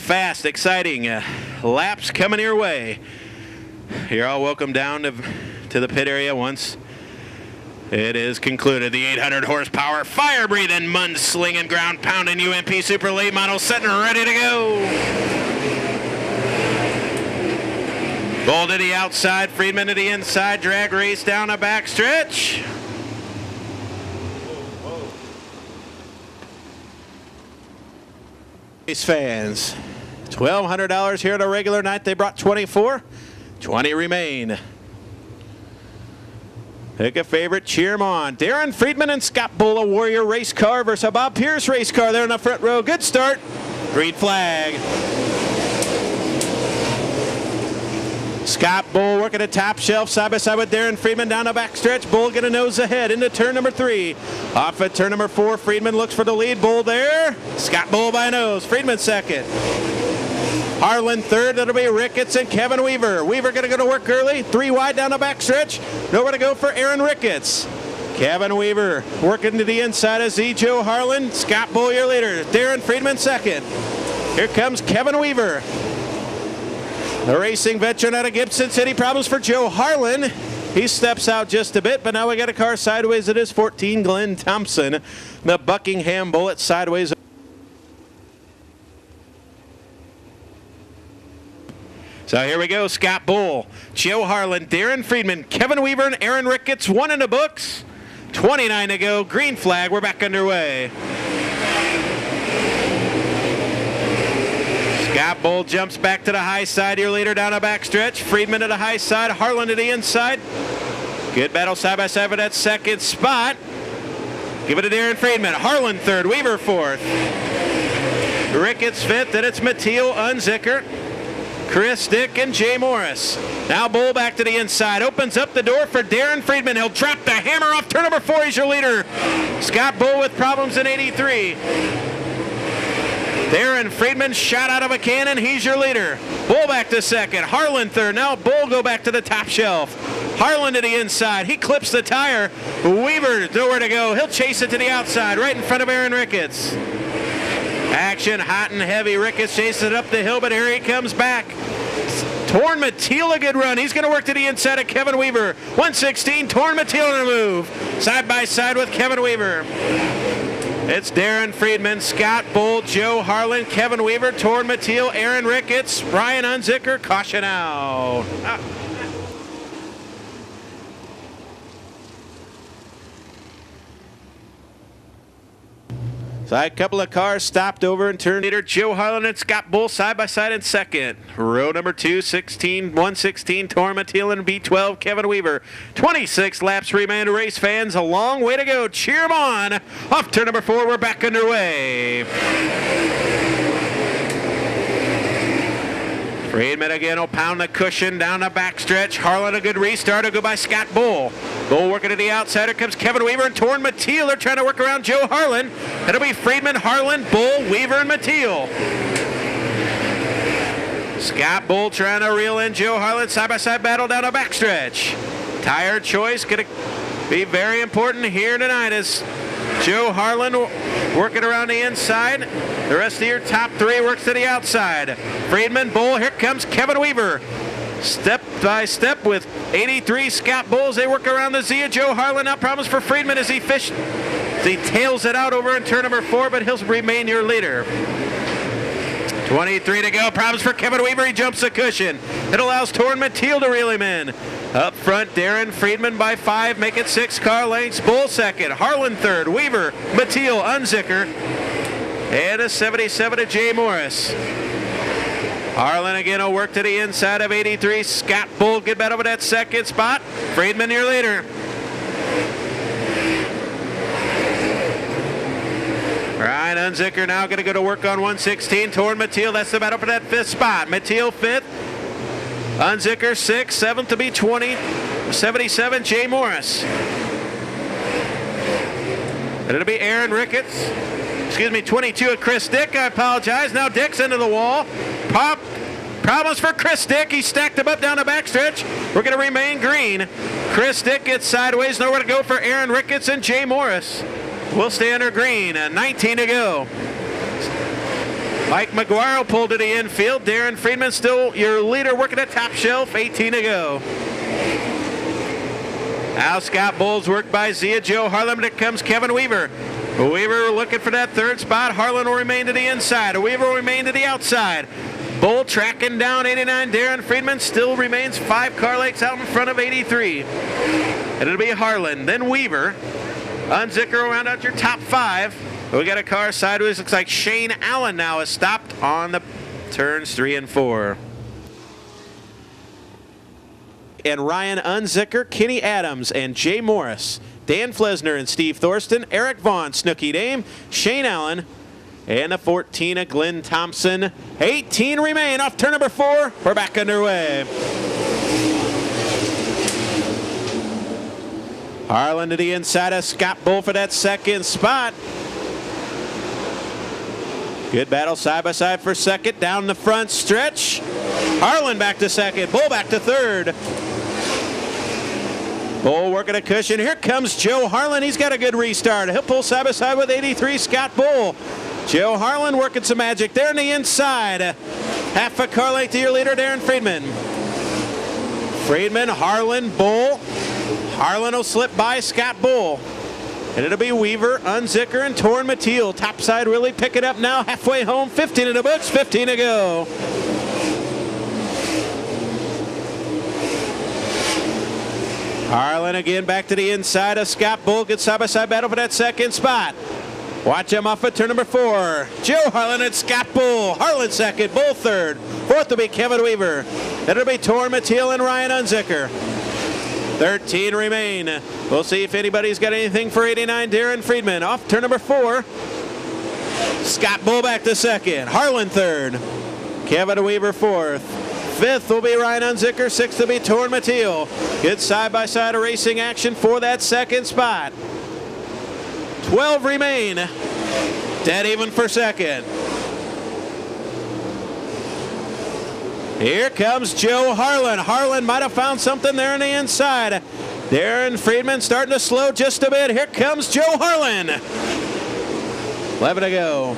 fast, exciting laps coming your way. You're all welcome down to the pit area once it is concluded. The 800 horsepower, fire-breathing, mud-slinging, ground-pounding UMP Super Late model setting ready to go. Bull to the outside, Friedman to the inside, drag race down a backstretch. Race fans, $1,200 here on a regular night. They brought 24. 20 remain. Pick a favorite, cheer 'em on. Darren Friedman and Scott Bull, a Warrior race car versus a Bob Pierce race car there in the front row. Good start. Green flag. Scott Bull working a top shelf side by side with Darren Friedman down the backstretch. Bull gonna nose ahead into turn number 3. Off at turn number 4, Friedman looks for the lead. Bull there. Scott Bull by nose. Friedman second. Harlan third. That'll be Ricketts and Kevin Weaver. Weaver going to go to work early. 3 wide down the backstretch. Nowhere to go for Aaron Ricketts. Kevin Weaver working to the inside of Joe Harlan. Scott Bull your leader. Darren Friedman second. Here comes Kevin Weaver. The racing veteran out of Gibson City. Problems for Joe Harlan. He steps out just a bit, but now we got a car sideways. It is 14 Glenn Thompson. The Buckingham Bullet sideways. So here we go, Scott Bull, Joe Harlan, Darren Friedman, Kevin Weaver, and Aaron Ricketts, 1 in the books. 29 to go, green flag, we're back underway. Scott Bull jumps back to the high side, your leader down a backstretch. Friedman to the high side, Harlan to the inside. Good battle side by side for that second spot. Give it to Darren Friedman, Harlan third, Weaver fourth. Ricketts fifth, then it's Mathieu Unzicker, Chris Dick, and Jay Morris. Now Bull back to the inside. Opens up the door for Darren Friedman. He'll drop the hammer off turn number 4. He's your leader. Scott Bull with problems in 83. Darren Friedman shot out of a cannon. He's your leader. Bull back to second. Harlan third. Now Bull go back to the top shelf. Harlan to the inside. He clips the tire. Weaver nowhere to go. He'll chase it to the outside right in front of Aaron Ricketts. Action hot and heavy. Ricketts chases it up the hill, but here he comes back. Torn Mathieu, a good run. He's going to work to the inside of Kevin Weaver. 116, Torn Mathieu to move. Side by side with Kevin Weaver. It's Darren Friedman, Scott Bull, Joe Harlan, Kevin Weaver, Torn Mathieu, Aaron Ricketts, Ryan Unzicker. Caution out. So a couple of cars stopped over in turn leader. Joe Harlan and Scott Bull side by side in second. Row number 2, 116, Torn Mathieu and B12, Kevin Weaver. 26 laps remain. Race fans, a long way to go. Cheer 'em on. Off turn number 4, we're back underway. Friedman again will pound the cushion down the backstretch. Harlan a good restart. It'll go by Scott Bull. Bull working to the outside. Here comes Kevin Weaver and Torn Mathieu. They're trying to work around Joe Harlan. It'll be Friedman, Harlan, Bull, Weaver, and Mathieu. Scott Bull trying to reel in Joe Harlan. Side-by-side battle down a backstretch. Tire choice going to be very important here tonight as Joe Harlan working around the inside. The rest of your top 3 works to the outside. Friedman, Bull, here comes Kevin Weaver. Step by step with 83 Scott Bulls. They work around the Z of Joe Harlan. Now problems for Friedman as he tails it out over in turn number 4, but he'll remain your leader. 23 to go. Problems for Kevin Weaver. He jumps the cushion. It allows Torn Mathieu to reel him in. Up front, Darren Friedman by 5, make it 6 car lengths. Bull second, Harlan third, Weaver, Mathieu, Unzicker, and a 77 to Jay Morris. Harlan again will work to the inside of 83. Scott Bull get back over that second spot. Friedman your leader. Ryan Unzicker now going to go to work on 116. Torn Mathieu, that's the battle for that 5th spot. Mathieu 5th. Unzicker 6th, 7th to be 20. 77, Jay Morris. And it'll be Aaron Ricketts. 22 of Chris Dick. I apologize. Now Dick's into the wall. Problems for Chris Dick. He stacked him up down the backstretch. We're going to remain green. Chris Dick gets sideways. Nowhere to go for Aaron Ricketts and Jay Morris. We'll stay under green. 19 to go. Mike McGuire will pull to the infield. Darren Friedman still your leader, working at top shelf. 18 to go. Now Scott Bull's worked by Zia Joe Harlan, but it comes Kevin Weaver. Weaver looking for that third spot. Harlan will remain to the inside. Weaver will remain to the outside. Bull tracking down 89. Darren Friedman still remains 5 car lengths out in front of 83. And it'll be Harlan, then Weaver. Unzicker will round out your top 5. We got a car sideways. Looks like Shane Allen now is stopped on the turns 3 and 4. And Ryan Unzicker, Kenny Adams, and Jay Morris, Dan Flesner and Steve Thorsten, Eric Vaughn, Snooky Dame, Shane Allen, and the 14 of Glenn Thompson. 18 remain off turn number 4. We're back underway. Harlan to the inside of Scott Bull for that second spot. Good battle side by side for second. Down the front stretch. Harlan back to second. Bull back to third. Bull working a cushion. Here comes Joe Harlan. He's got a good restart. He'll pull side by side with 83 Scott Bull. Joe Harlan working some magic there on the inside. Half a car length to your leader, Darren Friedman. Friedman, Harlan, Bull. Harlan will slip by Scott Bull. And it'll be Weaver, Unzicker, and Torrin Mateel. Topside really picking up now. Halfway home, 15 in the books, 15 to go. Harlan again back to the inside of Scott Bull. Good side-by-side battle for that second spot. Watch him off at turn number 4. Joe Harlan and Scott Bull. Harlan second, Bull third. Fourth will be Kevin Weaver. It'll be Torrin Mateel and Ryan Unzicker. 13 remain. We'll see if anybody's got anything for 89 Darren Friedman. Off turn number 4. Scott Bull back to second. Harlan third. Kevin Weaver fourth. Fifth will be Ryan Unzicker. Sixth will be Torrin Mateel. Good side-by-side racing action for that second spot. 12 remain. Dead even for second. Here comes Joe Harlan. Harlan might have found something there on the inside. Darren Friedman starting to slow just a bit. Here comes Joe Harlan. 11 to go.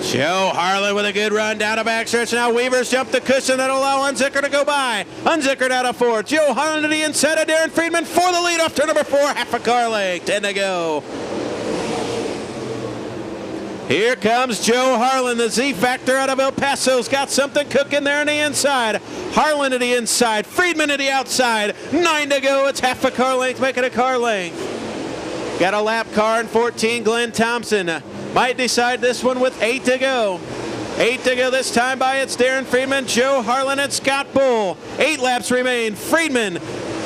Joe Harlan with a good run down the backstretch. Now Weaver's jumped the cushion that'll allow Unzicker to go by. Unzicker down to 4. Joe Harlan to the inside of Darren Friedman for the lead off turn number 4. Half a car length. 10 to go. Here comes Joe Harlan, the Z-Factor out of El Paso's got something cooking there on the inside. Harlan to the inside, Friedman to the outside. 9 to go, it's half a car length, making a car length. Got a lap car in 14, Glenn Thompson. Might decide this one with 8 to go. 8 to go this time by it's Darren Friedman, Joe Harlan, and Scott Bull. 8 laps remain. Friedman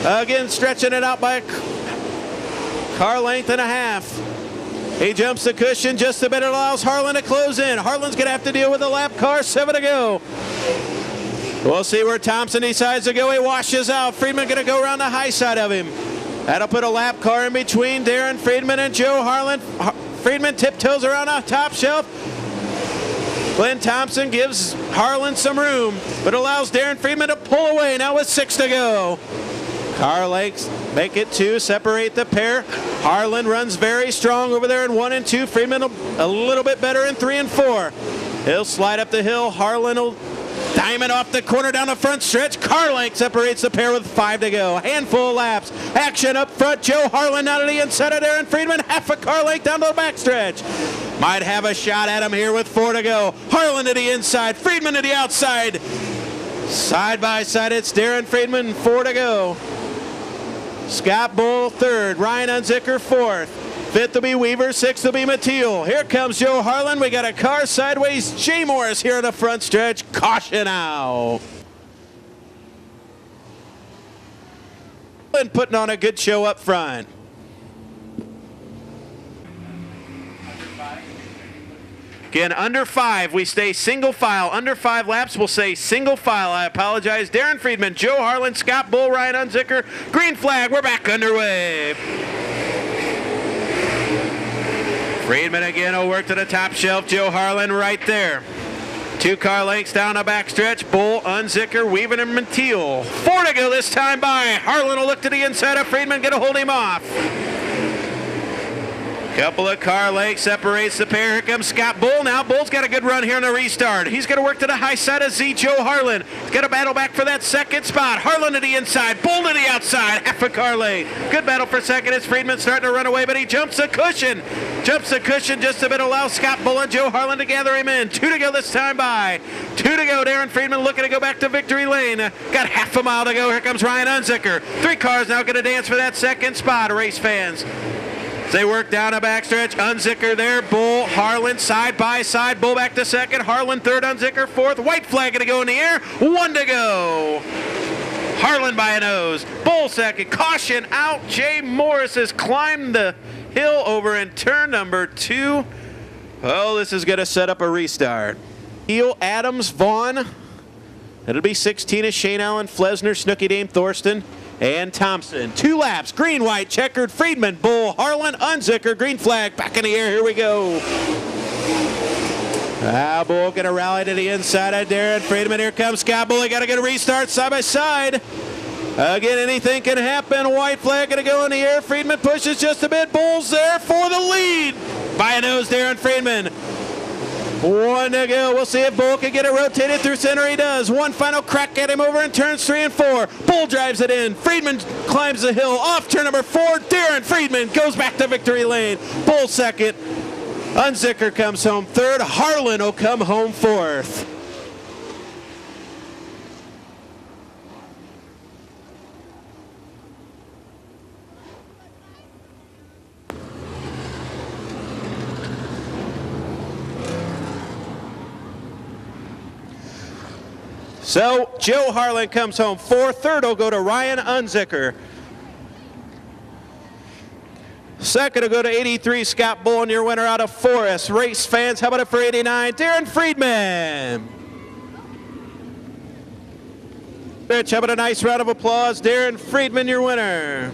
again stretching it out by a car length and a half. He jumps the cushion just a bit. It allows Harlan to close in. Harlan's going to have to deal with a lap car. 7 to go. We'll see where Thompson decides to go. He washes out. Friedman going to go around the high side of him. That'll put a lap car in between Darren Friedman and Joe Harlan. Friedman tiptoes around the top shelf. Glenn Thompson gives Harlan some room, but allows Darren Friedman to pull away. Now with 6 to go. Car lengths make it 2, separate the pair. Harlan runs very strong over there in 1 and 2. Friedman a little bit better in 3 and 4. He'll slide up the hill. Harlan will diamond off the corner down the front stretch. Car length separates the pair with 5 to go. Handful of laps. Action up front. Joe Harlan out of the inside of Darren Friedman. Half a car length down to the backstretch. Might have a shot at him here with 4 to go. Harlan to the inside. Friedman to the outside. Side by side, it's Darren Friedman. 4 to go. Scott Bull third, Ryan Unzicker fourth. Fifth will be Weaver, sixth will be Mateel. Here comes Joe Harlan. We got a car sideways. Jay Morris here in the front stretch. Caution out. And putting on a good show up front. Again, under 5, we stay single file. Under 5 laps, we'll say single file. I apologize. Darren Friedman, Joe Harlan, Scott Bull, Ryan Unzicker. Green flag, we're back underway. Friedman again will work to the top shelf. Joe Harlan right there. 2 car lengths down the backstretch. Bull, Unzicker, Weaver, and Mateel. 4 to go this time by. Harlan will look to the inside of Friedman, going to hold him off. Couple of car lengths separates the pair. Here comes Scott Bull. Now Bull's got a good run here on the restart. He's going to work to the high side of Z. Joe Harlan. He's got to battle back for that second spot. Harlan to the inside, Bull to the outside, half a car length. Good battle for second as Friedman starting to run away, but he jumps the cushion. Jumps the cushion just a bit, allows Scott Bull and Joe Harlan to gather him in. 2 to go this time by. 2 to go. Darren Friedman looking to go back to victory lane. Got half a mile to go. Here comes Ryan Unzicker. 3 cars now going to dance for that second spot, race fans. They work down a backstretch. Unzicker there. Bull, Harlan side by side. Bull back to second. Harlan third. Unzicker fourth. White flag going to go in the air. 1 to go. Harlan by a nose. Bull second. Caution out. Jay Morris has climbed the hill over in turn number 2. Oh, this is going to set up a restart. Heel, Adams, Vaughn. It'll be 16 is Shane Allen, Flesner, Snooky Dame, Thorsten, and Thompson. 2 laps. Green, white, checkered. Friedman, Bull, Harlan, Unzicker. Green flag. Back in the air. Here we go. Bull going to rally to the inside of Darren Friedman. Here comes Scott Bull. He got to get a restart side by side. Again, anything can happen. White flag going to go in the air. Friedman pushes just a bit. Bull's there for the lead. By a nose, Darren Friedman. 1 to go. We'll see if Bull can get it rotated through center. He does. One final crack at him over in turns 3 and 4. Bull drives it in. Friedman climbs the hill off turn number 4. Darren Friedman goes back to victory lane. Bull second. Unzicker comes home third. Harlan will come home fourth. So Joe Harlan comes home fourth. Third will go to Ryan Unzicker. Second will go to 83, Scott Bull, and your winner out of Forest. Race fans, how about it for 89, Darren Friedman. Rich, how about a nice round of applause? Darren Friedman, your winner.